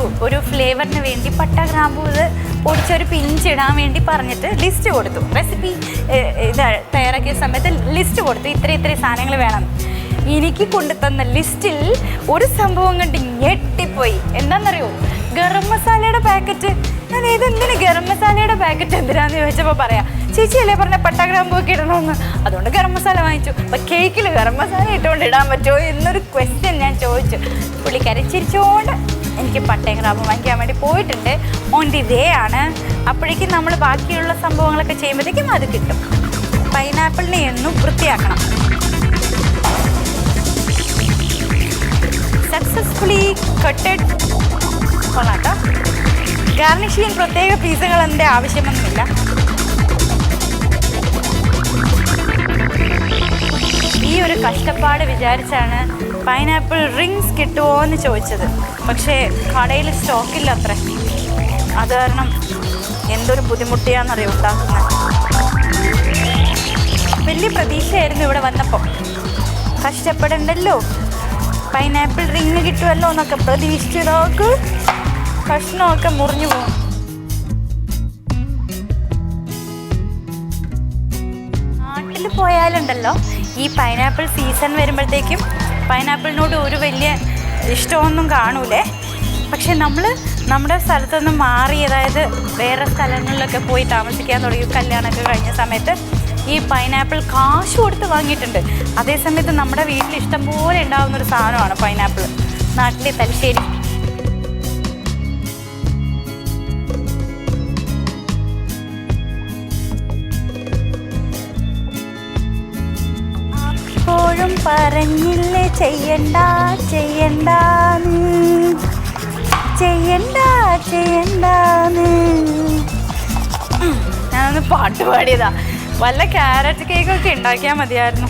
ഫ്ലേവറിന് വേണ്ടി പട്ട, ഗ്രാമ്പൂ പൊടിച്ചൊരു പിഞ്ചിടാൻ വേണ്ടി പറഞ്ഞിട്ട് ലിസ്റ്റ് കൊടുത്തു. റെസിപ്പി ഇത് തയ്യാറാക്കിയ സമയത്ത് ലിസ്റ്റ് കൊടുത്തു, ഇത്ര സാധനങ്ങൾ വേണം. എനിക്ക് കൊണ്ടുതന്ന ലിസ്റ്റിൽ ഒരു സംഭവം കണ്ട് ഞെട്ടിപ്പോയി. എന്താണെന്നറിയോ, ഗരം മസാലയുടെ പാക്കറ്റ്. ഞാൻ ഇതെന്തിന് ഗരം മസാലയുടെ പാക്കറ്റ് എന്തിനാന്ന് ചോദിച്ചപ്പോൾ പറയാം, ചേച്ചിയല്ലേ പറഞ്ഞ പട്ട, ഗ്രാമ്പൂ ഒക്കെ ഇടണമെന്ന്, അതുകൊണ്ട് ഗരം മസാല വാങ്ങിച്ചു. അപ്പം കേക്കിൽ ഗരം മസാല ഇട്ടുകൊണ്ട് ഇടാൻ പറ്റുമോ എന്നൊരു ക്വസ്റ്റ്യൻ ഞാൻ ചോദിച്ചു. പുള്ളിക്കാരി ചിരിച്ചുകൊണ്ട് എനിക്ക് പട്ടയും ഗ്രാമ്പും വാങ്ങിക്കാൻ വേണ്ടി പോയിട്ടുണ്ട്. ഓൺ ദി വേ ആണ്. അപ്പോഴേക്കും നമ്മൾ ബാക്കിയുള്ള സംഭവങ്ങളൊക്കെ ചെയ്യുമ്പോഴത്തേക്കും അത് കിട്ടും. പൈനാപ്പിളിനെ ഒന്നും വൃത്തിയാക്കണം. Successfully cutted കൊള്ളാട്ടോ. ഗാർണിഷ് ചെയ്യാൻ പ്രത്യേക പീസുകളതിൻ്റെ ആവശ്യമൊന്നുമില്ല. ഈ ഒരു കഷ്ടപ്പാട് വിചാരിച്ചാണ് പൈനാപ്പിൾ റിങ്സ് കിട്ടുമോ എന്ന് ചോദിച്ചത്. പക്ഷേ കടയിൽ സ്റ്റോക്കില്ല അത്ര. അത് കാരണം എന്തൊരു ബുദ്ധിമുട്ടിയാണെന്നറിയോ ഉണ്ടാക്കുന്നത്. വലിയ പ്രതീക്ഷയായിരുന്നു ഇവിടെ വന്നപ്പോൾ. കഷ്ടപ്പെടണ്ടല്ലോ, പൈനാപ്പിൾ റിങ് കിട്ടുമല്ലോ എന്നൊക്കെ പ്രതീക്ഷിച്ച് നോക്ക്, കഷ്ണമൊക്കെ മുറിഞ്ഞു പോകും. നാട്ടിൽ പോയാലുണ്ടല്ലോ, ഈ പൈനാപ്പിൾ സീസൺ വരുമ്പോഴത്തേക്കും പൈനാപ്പിളിനോട് ഒരു വലിയ ഇഷ്ടമൊന്നും കാണൂലേ. പക്ഷെ നമ്മൾ നമ്മുടെ സ്ഥലത്തുനിന്ന് മാറി, അതായത് വേറെ സ്ഥലങ്ങളിലൊക്കെ പോയി താമസിക്കാൻ തുടങ്ങി, കല്യാണമൊക്കെ കഴിഞ്ഞ സമയത്ത് ഈ പൈനാപ്പിൾ കാശ് കൊടുത്ത് വാങ്ങിയിട്ടുണ്ട്. അതേസമയത്ത് നമ്മുടെ വീട്ടിൽ ഇഷ്ടംപോലെ ഉണ്ടാകുന്നൊരു സാധനമാണ് പൈനാപ്പിൾ. നാട്ടിലെ തലശ്ശേരി. അപ്പോഴും പറഞ്ഞില്ലേ ചെയ്യണ്ട ഞാനൊന്ന് പാട്ട് പാടിയതാ. വല്ല ക്യാരറ്റ് കേക്കൊക്കെ ഉണ്ടാക്കിയാൽ മതിയായിരുന്നു.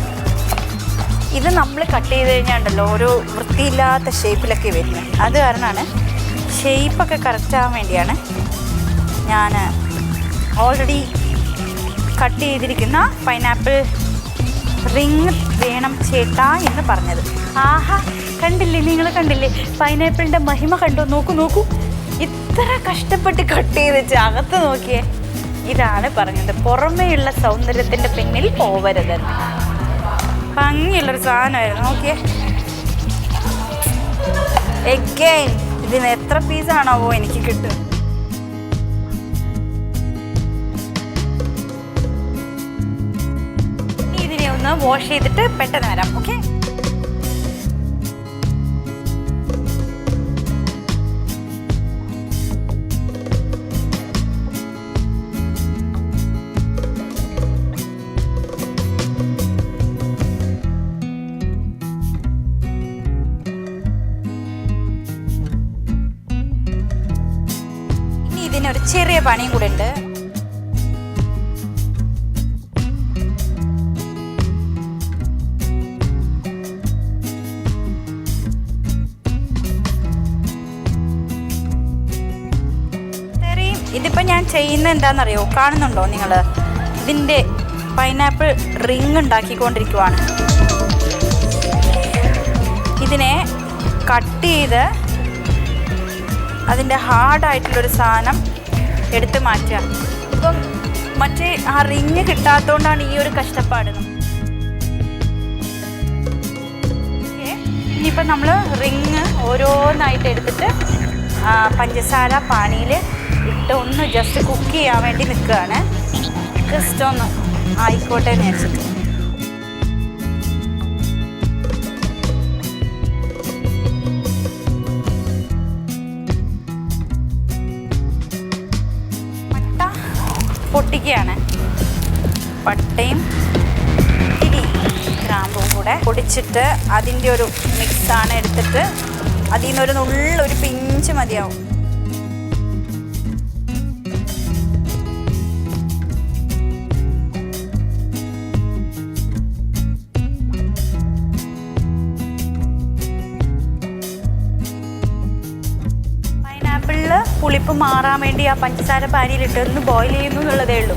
ഇത് നമ്മൾ കട്ട് ചെയ്ത് കഴിഞ്ഞാണ്ടല്ലോ ഒരു വൃത്തിയില്ലാത്ത ഷേപ്പിലൊക്കെ വരുന്നത്. അത് കാരണമാണ്, ഷേപ്പൊക്കെ കറക്റ്റാകാൻ വേണ്ടിയാണ് ഞാൻ ഓൾറെഡി കട്ട് ചെയ്തിരിക്കുന്ന പൈനാപ്പിൾ റിങ് വേണം ചേട്ടാ എന്ന് പറഞ്ഞത്. ആഹാ, കണ്ടില്ലേ, നിങ്ങൾ കണ്ടില്ലേ പൈനാപ്പിളിൻ്റെ മഹിമ കണ്ടോ? നോക്കൂ, ഇത്ര കഷ്ടപ്പെട്ട് കട്ട് ചെയ്ത് വെച്ച് അകത്ത് നോക്കിയേ. ഇതാണ് പറഞ്ഞത്, പുറമേയുള്ള സൗന്ദര്യത്തിൻ്റെ പിന്നിൽ പോവരുതെന്ന്. ഭംഗിയുള്ളൊരു സാധനമായിരുന്നു. നോക്കിയേ, എഗെയിൻ ഇതിന് എത്ര പീസാണാവോ എനിക്ക് കിട്ടും. ഇതിനെ ഒന്ന് വാഷ് ചെയ്തിട്ട് പെട്ടെന്ന് വരാം. ഓക്കെ, ഇതിനൊരു ചെറിയ പണിയും കൂടെ ഉണ്ട്. ഇതിപ്പോൾ ഞാൻ ചെയ്യുന്നത് എന്താണെന്നറിയോ? കാണുന്നുണ്ടോ നിങ്ങൾ? ഇതിൻ്റെ പൈനാപ്പിൾ റിങ് ഉണ്ടാക്കിക്കൊണ്ടിരിക്കുവാണ്. ഇതിനെ കട്ട് ചെയ്ത് അതിൻ്റെ ഹാർഡായിട്ടുള്ളൊരു സാധനം എടുത്ത് മാറ്റുക. ഇപ്പം മറ്റേ ആ റിങ് കിട്ടാത്തതുകൊണ്ടാണ് ഈ ഒരു കഷ്ടപ്പാട്. ഇനിയിപ്പം നമ്മൾ റിങ് ഓരോന്നായിട്ട് എടുത്തിട്ട് പഞ്ചസാര പാനിയിൽ ഇട്ട് ഒന്ന് ജസ്റ്റ് കുക്ക് ചെയ്യാൻ വേണ്ടി നിൽക്കുകയാണ്. ജസ്റ്റ് ഒന്ന് ആയിക്കോട്ടെ എന്ന് വെച്ചിട്ട്. പൊട്ടിക്കുകയാണ്. പട്ടയും ഇനി ഗ്രാമ്പും കൂടെ പൊടിച്ചിട്ട് അതിൻ്റെ ഒരു മിക്സാണ് എടുത്തിട്ട് അതിൽ നിന്നൊരു നുള്ളൊരു പിഞ്ച് മതിയാവും. പൈനാപ്പിളിൽ പുളിപ്പ് മാറാൻ വേണ്ടി ആ പഞ്ചസാര പാനിയിലിട്ട് ഒന്ന് ബോയിൽ ചെയ്യുന്നു എന്നുള്ളതേ ഉള്ളൂ.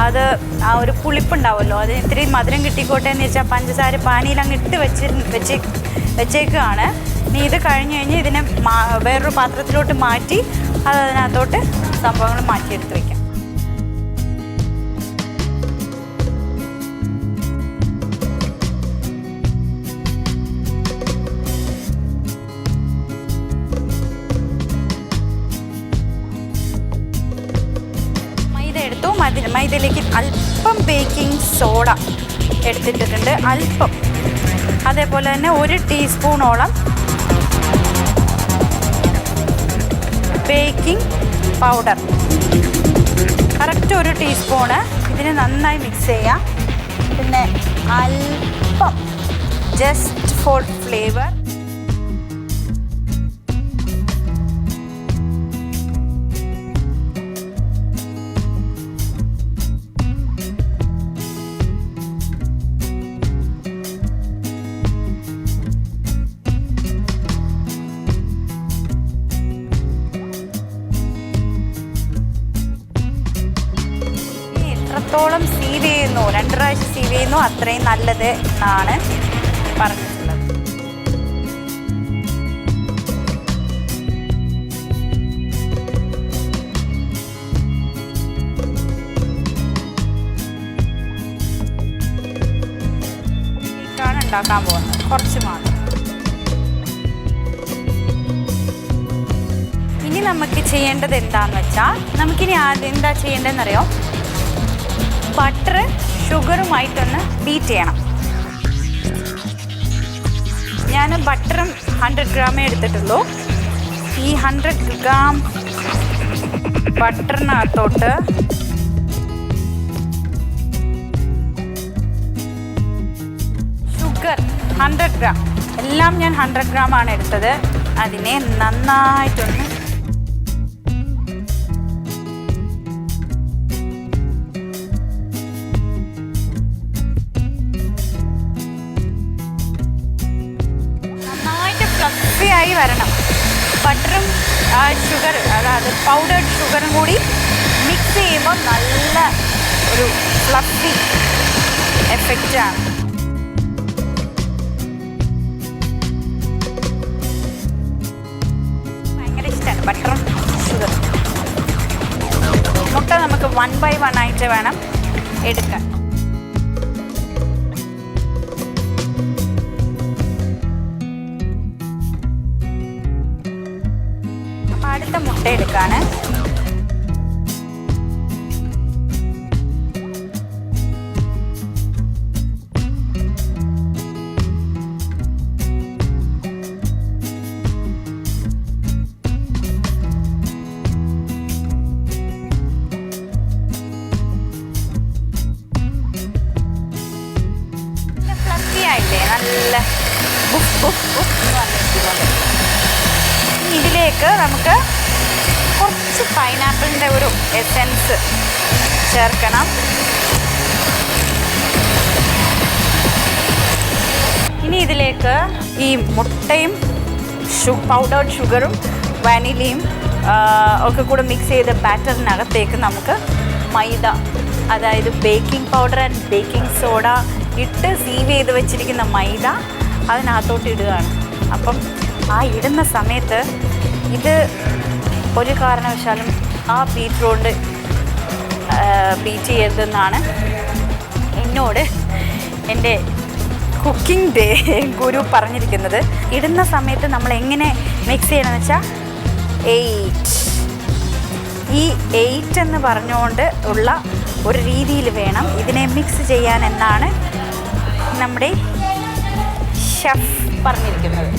അത് ആ ഒരു പുളിപ്പുണ്ടാവുമല്ലോ, അതിന് ഇത്തിരി മധുരം കിട്ടിക്കോട്ടെ എന്ന് വെച്ചാൽ പഞ്ചസാര പാനിയിൽ അങ്ങ് ഇട്ട് വെച്ചേക്കുകയാണ്. ഇനി ഇത് കഴിഞ്ഞ് കഴിഞ്ഞ് ഇതിനെ വേറൊരു പാത്രത്തിലോട്ട് മാറ്റി അതിനകത്തോട്ട് സംഭവങ്ങൾ മാറ്റിയെടുത്ത് വയ്ക്കാം. മൈദയിലേക്ക് അല്പം ബേക്കിംഗ് സോഡ എടുത്തിട്ടിട്ടുണ്ട്, അല്പം. അതേപോലെ തന്നെ 1 ടീസ്പൂണോളം ബേക്കിംഗ് പൗഡർ, കറക്റ്റ് 1 ടീസ്പൂണ്. ഇതിന് നന്നായി മിക്സ് ചെയ്യാം. പിന്നെ അല്പം ജസ്റ്റ് ഫോർ ഫ്ലേവർ എത്രത്തോളം സീവ് ചെയ്യുന്നു, 2 പ്രാവശ്യം സീവ് ചെയ്യുന്നു അത്രയും നല്ലത് എന്നാണ് പറഞ്ഞിട്ടുള്ളത്. കേക്കാണ് ഉണ്ടാക്കാൻ പോകുന്നത്, കുറച്ച് മാത്രം. ഇനി നമുക്ക് ചെയ്യേണ്ടത് എന്താണെന്ന് വെച്ചാൽ, നമുക്കിനി ആദ്യം എന്താ ചെയ്യേണ്ടതെന്നറിയോ? ബട്ടർ ഷുഗറുമായിട്ടൊന്ന് ബീറ്റ് ചെയ്യണം. ഞാൻ ബട്ടറും 100 ഗ്രാമേ എടുത്തിട്ടുള്ളൂ. ഈ 100 ഗ്രാം ബട്ടറിനകത്തോട്ട് ഷുഗർ 100 ഗ്രാം, എല്ലാം ഞാൻ 100 ഗ്രാമാണ് എടുത്തത്. അതിനെ നന്നായിട്ടൊന്ന് ആയി വരണം. ബട്ടറും ഷുഗർ, അതായത് പൗഡേർഡ് ഷുഗറും കൂടി മിക്സ് ചെയ്യുമ്പോൾ നല്ല ഒരു ഫ്ലഫി എഫക്റ്റാണ്. ഭയങ്കര ഇഷ്ടമാണ് ബട്ടറും ഷുഗറും. മുട്ട നമുക്ക് 1 by 1 ആയിട്ട് വേണം എടുക്കാൻ. അപ്പം അടുത്ത മുട്ട എടുക്കാണ്. നല്ല ഇതിലേക്ക് നമുക്ക് കുറച്ച് പൈനാപ്പിളിൻ്റെ ഒരു എസെൻസ് ചേർക്കണം. ഇനി ഇതിലേക്ക് ഈ മുട്ടയും പൗഡേർഡ് ഷുഗറും വാനിലയും ഒക്കെ കൂടെ മിക്സ് ചെയ്ത ബാറ്ററിനകത്തേക്ക് നമുക്ക് മൈദ, അതായത് baking powder and baking soda ഇട്ട് സീവ് ചെയ്ത് വെച്ചിരിക്കുന്ന മൈദ അതിനകത്തോട്ട് ഇടുകയാണ്. അപ്പം ആ ഇടുന്ന സമയത്ത് ഇത് ഒരു കാരണവശാലും ആ ബീറ്റ് ചെയ്യരുതെന്നാണ് എന്നോട് എൻ്റെ കുക്കിംഗ് ഡേ ഗുരു പറഞ്ഞിരിക്കുന്നത്. ഇടുന്ന സമയത്ത് നമ്മൾ എങ്ങനെ മിക്സ് ചെയ്യണമെന്ന് വെച്ചാൽ 8 ഈ 8 എന്ന് പറഞ്ഞുകൊണ്ട് ഉള്ള ഒരു രീതിയിൽ വേണം ഇതിനെ മിക്സ് ചെയ്യാൻ എന്നാണ് നമ്മുടെ ഷെഫ് പറഞ്ഞിരിക്കുന്നത്.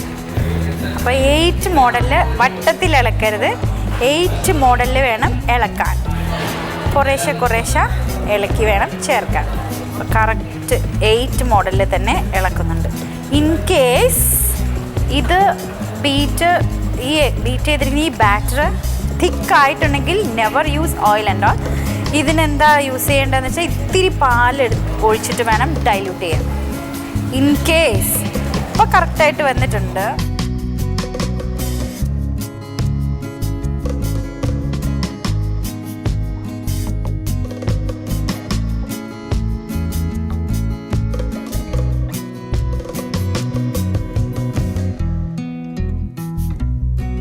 അപ്പോൾ 8 മോഡലിൽ വട്ടത്തിൽ ഇളക്കരുത്, 8 മോഡലിൽ വേണം ഇളക്കാൻ. കുറേശ്ശെ ഇളക്കി വേണം ചേർക്കാൻ. അപ്പോൾ കറക്റ്റ് 8 മോഡലിൽ തന്നെ ഇളക്കുന്നുണ്ട്. ഇൻ കേസ് ഇത് ബീറ്റ് ചെയ്തിരിക്കുന്ന ഈ ബാറ്റർ തിക്കായിട്ടുണ്ടെങ്കിൽ never use oil and all. ഇതിനെന്താ യൂസ് ചെയ്യേണ്ടതെന്ന് വെച്ചാൽ ഇത്തിരി ഒഴിച്ചിട്ട് വേണം ഡൈല്യൂട്ട് ചെയ്യാൻ. ഇൻ കേസ് ഇപ്പോൾ കറക്റ്റായിട്ട് വന്നിട്ടുണ്ട്.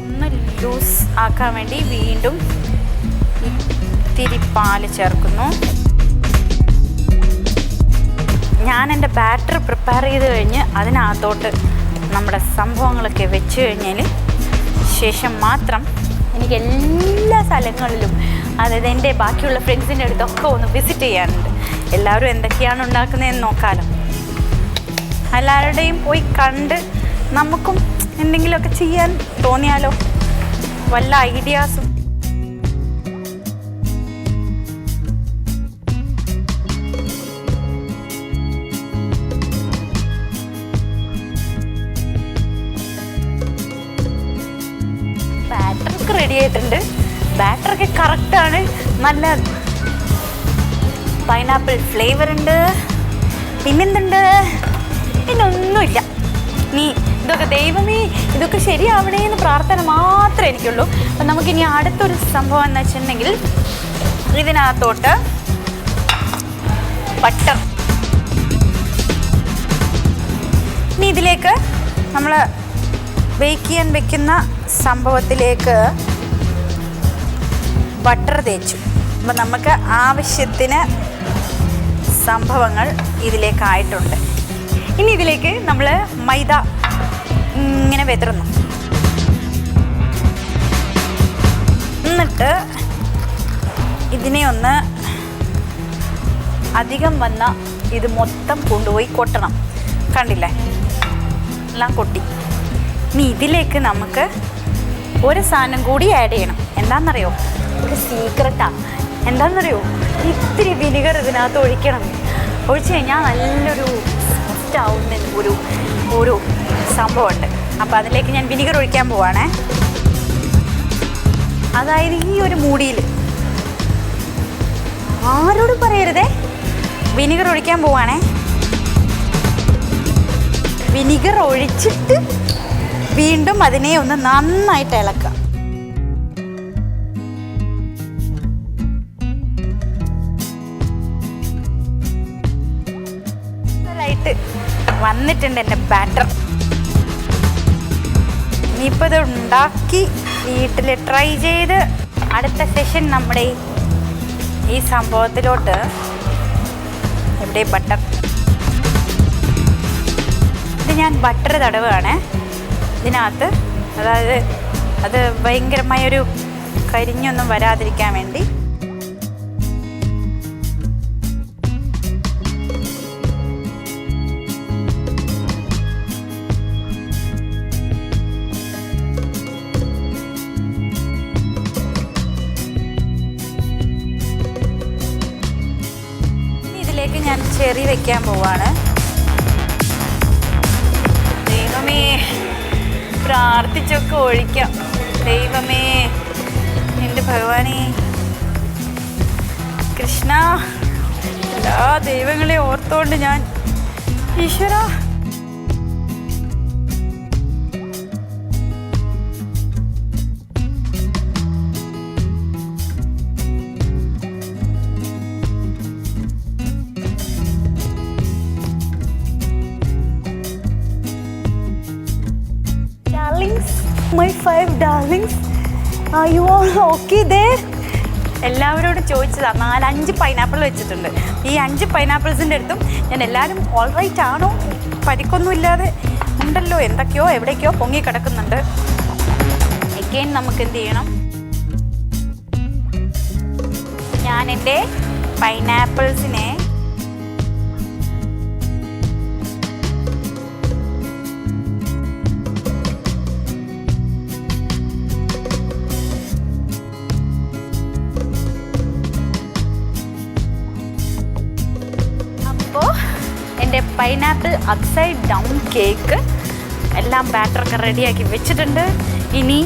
ഒന്ന് ലൂസ് ആക്കാൻ വേണ്ടി വീണ്ടും ഇത്തിരി പാല് ചേർക്കുന്നു. ഞാൻ എൻ്റെ ബാറ്റർ പ്രിപ്പയർ ചെയ്ത് കഴിഞ്ഞ് അതിനകത്തോട്ട് നമ്മുടെ സംഭവങ്ങളൊക്കെ വെച്ച് കഴിഞ്ഞതിന് ശേഷം മാത്രം എനിക്ക് എല്ലാ സ്ഥലങ്ങളിലും, അതായത് എൻ്റെ ബാക്കിയുള്ള ഫ്രണ്ട്സിൻ്റെ അടുത്തൊക്കെ ഒന്ന് വിസിറ്റ് ചെയ്യാനുണ്ട്. എല്ലാവരും എന്തൊക്കെയാണ് ഉണ്ടാക്കുന്നതെന്ന് നോക്കാമല്ലോ. എല്ലാവരുടെയും പോയി കണ്ട് നമുക്കും എന്തെങ്കിലുമൊക്കെ ചെയ്യാൻ തോന്നിയാലോ, വല്ല ഐഡിയാസും. ബാറ്ററൊക്കെ റെഡി ആയിട്ടുണ്ട്. ബാറ്ററൊക്കെ കറക്റ്റാണ്. നല്ല പൈനാപ്പിൾ ഫ്ലേവർ ഉണ്ട്. പിന്നെന്തുണ്ട്? പിന്നൊന്നുമില്ല. നീ ഇതൊക്കെ ദൈവമേ ഇതൊക്കെ ശരിയാവണേ എന്ന് പ്രാർത്ഥന മാത്രമേ എനിക്കുള്ളൂ. അപ്പം നമുക്കിനി അടുത്തൊരു സംഭവം എന്ന് വെച്ചിട്ടുണ്ടെങ്കിൽ ഇതിനകത്തോട്ട് ബട്ടർ. ഇനി ഇതിലേക്ക് നമ്മൾ ബേക്ക് ചെയ്യാൻ വെക്കുന്ന സംഭവത്തിലേക്ക് ബട്ടർ തേച്ചു. അപ്പം നമുക്ക് ആവശ്യത്തിന് സംഭവങ്ങൾ ഇതിലേക്കായിട്ടുണ്ട്. ഇനി ഇതിലേക്ക് നമ്മൾ മൈദ ഇങ്ങനെ വെതറുന്നു. എന്നിട്ട് ഇതിനെ ഒന്ന് അധികം വന്ന ഇത് മൊത്തം കൊണ്ടുപോയി കൊട്ടണം. കണ്ടില്ലേ, എല്ലാം കൊട്ടി. ഇനി ഇതിലേക്ക് നമുക്ക് ഒരു സാധനം കൂടി ആഡ് ചെയ്യണം. എന്താണെന്നറിയോ? ഒരു സീക്രട്ടാണ്. എന്താണെന്നറിയോ? ഇത്തിരി വിനിഗർ ഇതിനകത്ത് ഒഴിക്കണം. ഒഴിച്ച് കഴിഞ്ഞാൽ നല്ലൊരു സോഫ്റ്റ് ആവുന്ന ഒരു സംഭവമുണ്ട്. അപ്പോൾ അതിലേക്ക് ഞാൻ വിനിഗർ ഒഴിക്കാൻ പോവാണേ. അതായത് ഈ ഒരു മൂടിയിൽ ആരോടും പറയരുതേ, വിനിഗർ ഒഴിക്കാൻ പോവാണേ. വിനിഗർ ഒഴിച്ചിട്ട് വീണ്ടും അതിനെ ഒന്ന് നന്നായിട്ട് ഇളക്കുക. വന്നിട്ടുണ്ട് എൻ്റെ ബാറ്റർ. ഇനിയിപ്പോൾ ഇത് ഉണ്ടാക്കി വീട്ടിൽ ട്രൈ ചെയ്ത് അടുത്ത സെഷൻ നമ്മുടെ ഈ സംഭവത്തിലോട്ട് ഇവിടെ ബട്ടർ, ഇത് ഞാൻ ബട്ടർ തടവുകയാണ് ഇതിനകത്ത്. അതായത് അത് ഭയങ്കരമായൊരു കരിഞ്ഞൊന്നും വരാതിരിക്കാൻ വേണ്ടി. ഇതിലേക്ക് ഞാൻ ചെറി വെക്കാൻ പോവാണ്. ദൈവമേ, പ്രാർത്ഥിച്ചൊക്കെ ഒഴിക്കാം. ദൈവമേ, എൻ്റെ ഭഗവാനേ, കൃഷ്ണ, എല്ലാ ദൈവങ്ങളെ ഓർത്തുകൊണ്ട് ഞാൻ, ഈശ്വര. My 5 darlings, are you all okay there? എല്ലാവരോടും ചോദിച്ചതാണ്. 4-5 പൈനാപ്പിൾ വെച്ചിട്ടുണ്ട്. ഈ 5 പൈനാപ്പിൾസിൻ്റെ അടുത്തും ഞാൻ എല്ലാവരും ഓൾ റൈറ്റ് ആണോ, പരിക്കൊന്നുമില്ലാതെ ഉണ്ടല്ലോ, എന്തൊക്കെയോ എവിടേക്കോ പൊങ്ങി കിടക്കുന്നുണ്ട്. എഗെയിൻ നമുക്ക് എന്ത് ചെയ്യണം, ഞാൻ എൻ്റെ പൈനാപ്പിൾസിനെ എൻ്റെ പൈനാപ്പിൾ അപ്സൈഡ് ഡൗൺ കേക്ക് എല്ലാം ബാറ്ററൊക്കെ റെഡിയാക്കി വെച്ചിട്ടുണ്ട്. ഇനി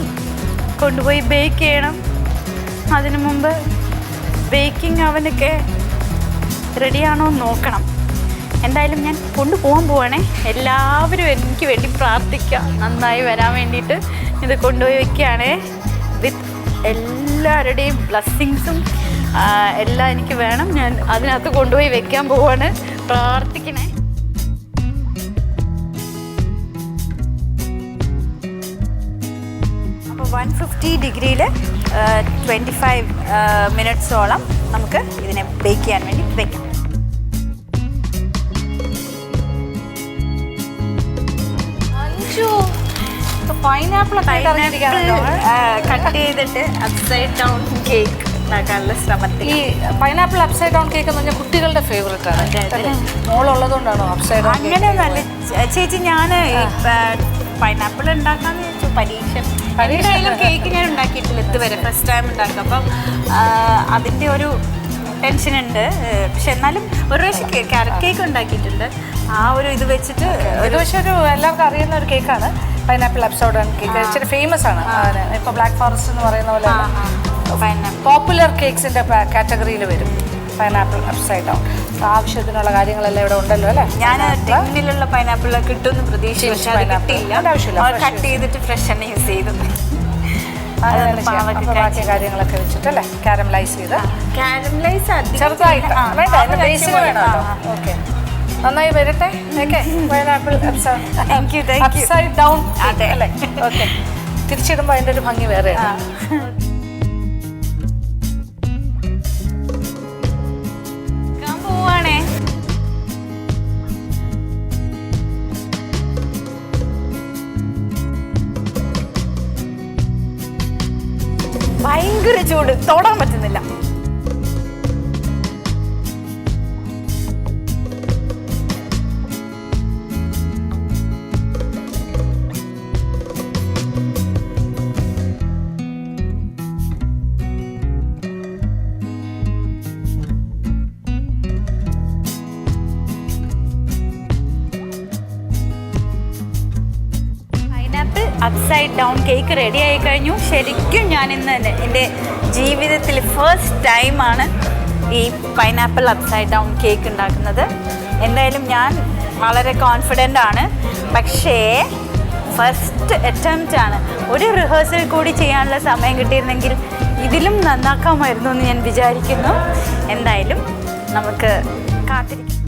കൊണ്ടുപോയി ബേക്ക് ചെയ്യണം. അതിനു മുമ്പ് ബേക്കിംഗ് അവനൊക്കെ റെഡിയാണോ നോക്കണം. എന്തായാലും ഞാൻ കൊണ്ടുപോകാൻ പോവാണേ. എല്ലാവരും എനിക്ക് വേണ്ടി പ്രാർത്ഥിക്കുക, നന്നായി വരാൻ വേണ്ടിയിട്ട്. ഇത് കൊണ്ടുപോയി വയ്ക്കുകയാണേ. വിത്ത് എല്ലാവരുടെയും ബ്ലെസ്സിങ്സും എല്ലാം എനിക്ക് വേണം. ഞാൻ അതിനകത്ത് കൊണ്ടുപോയി വെക്കാൻ പോവാണ്. പ്രാർത്ഥിക്കണേ. അപ്പോൾ 150 ഡിഗ്രിയിൽ 25 മിനിറ്റ്സോളം നമുക്ക് ഇതിനെ ബേക്ക് ചെയ്യാൻ വേണ്ടി വെക്കാം. പൈനാപ്പിൾ കട്ട് ചെയ്തിട്ട് അപ്സൈഡ് ഡൗൺ കേക്ക് ഉണ്ടാക്കാനുള്ള ശ്രമത്തിൽ. ഈ പൈനാപ്പിൾ അപ്സൈഡ് ഡൗൺ കേക്ക് എന്ന് പറഞ്ഞാൽ കുട്ടികളുടെ ഫേവറേറ്റ് ആണ്. മോളുള്ളതുകൊണ്ടാണോ അപ്സൈഡ് ഡൗൺ? അങ്ങനെ നല്ല ചേച്ചി, ഞാൻ പൈനാപ്പിൾ ഉണ്ടാക്കാന്ന് വെച്ചു. പരീക്ഷ കേക്ക് ഞാൻ ഉണ്ടാക്കിയിട്ടില്ല ഇതുവരെ, ഫസ്റ്റ് ടൈം ഉണ്ടാക്കുക. അപ്പം അതിൻ്റെ ഒരു ടെൻഷൻ ഉണ്ട്. പക്ഷെ എന്നാലും ഒരു പ്രാവശ്യം ക്യാരറ്റ് കേക്ക് ഉണ്ടാക്കിയിട്ടുണ്ട്. ആ ഒരു ഇത് വെച്ചിട്ട് ഒരു പക്ഷേ ഒരു എല്ലാവർക്കും അറിയുന്ന ഒരു കേക്കാണ് പൈനാപ്പിൾ അപ്സൈഡ് ഡൗൺ കേക്ക്. ഇച്ചിരി ഫേമസ് ആണ്. ഇപ്പോൾ ബ്ലാക്ക് ഫോറസ്റ്റ് എന്ന് പറയുന്ന പോലെ പോപ്പുലർ കേക്ക്സിൻ്റെ കാറ്റഗറിയിൽ വരും പൈനാപ്പിൾ അപ്സൈഡ് ഡൗൺ. ആവശ്യത്തിനുള്ള കാര്യങ്ങളെല്ലാം ഇവിടെ ഉണ്ടല്ലോ അല്ലേ? ഞാൻ ടിന്നിലുള്ള പൈനാപ്പിൾ കിട്ടുമെന്ന് പ്രതീക്ഷിച്ചു. ആവശ്യമില്ല, കട്ട് ചെയ്തിട്ട് ഫ്രഷ് തന്നെ യൂസ് ചെയ്തു. ബാക്കി കാര്യങ്ങളൊക്കെ വെച്ചിട്ടല്ലേ കാരമലൈസ് ചെയ്ത് ചെറുതായിട്ട് വേണം. ഓക്കെ, നന്നായി വരട്ടെ. ഓക്കെ, പൈനാപ്പിൾ അപ്സൈഡ് ഡൗൺ അല്ലേ? ഓക്കെ, തിരിച്ചിടുമ്പോൾ അതിൻ്റെ ഒരു ഭംഗി വേറെയാണ്. പോവാണേ. ഭയങ്കര ചൂട്, തൊടാൻ പറ്റുന്നില്ല. അപ്സൈഡ് ഡൗൺ കേക്ക് റെഡി ആയി കഴിഞ്ഞു. ശരിക്കും ഞാൻ ഇന്ന് എൻ്റെ ജീവിതത്തിൽ ഫസ്റ്റ് ടൈമാണ് ഈ പൈനാപ്പിൾ അപ്സൈഡ് ഡൗൺ കേക്ക് ഉണ്ടാക്കുന്നത്. എന്തായാലും ഞാൻ വളരെ കോൺഫിഡൻ്റ് ആണ്. പക്ഷേ ഫസ്റ്റ് അറ്റംപ്റ്റ് ആണ്. ഒരു റിഹേഴ്സൽ കൂടി ചെയ്യാനുള്ള സമയം കിട്ടിയിരുന്നെങ്കിൽ ഇതിലും നന്നാക്കാമായിരുന്നു എന്ന് ഞാൻ വിചാരിക്കുന്നു. എന്തായാലും നമുക്ക് കാത്തിരിക്കാം.